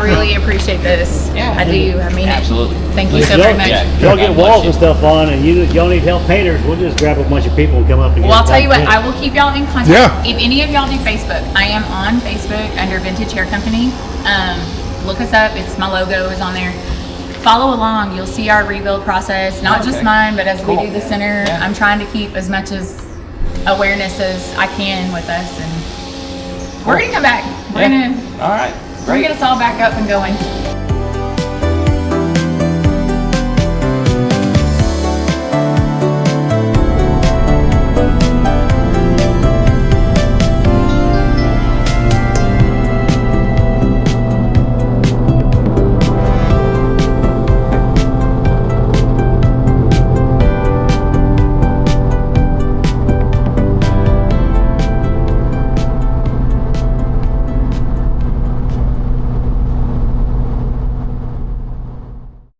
really appreciate this. Yeah. I do. I mean, Absolutely. Thank you If so very much. If y'all get walls and stuff on, and y'all need help painters, we'll just grab a bunch of people and come up and Well, get I'll tell you what, painted. I will keep y'all in contact. Yeah. If any of y'all do Facebook, I am on Facebook under Vintage Hair Company. Look us up. It's my logo is on there. Follow along. You'll see our rebuild process, not just mine, but as we do the center. Yeah. I'm trying to keep as much as awareness as I can with us, and we're gonna come back. We're gonna All right. get us all back up and going.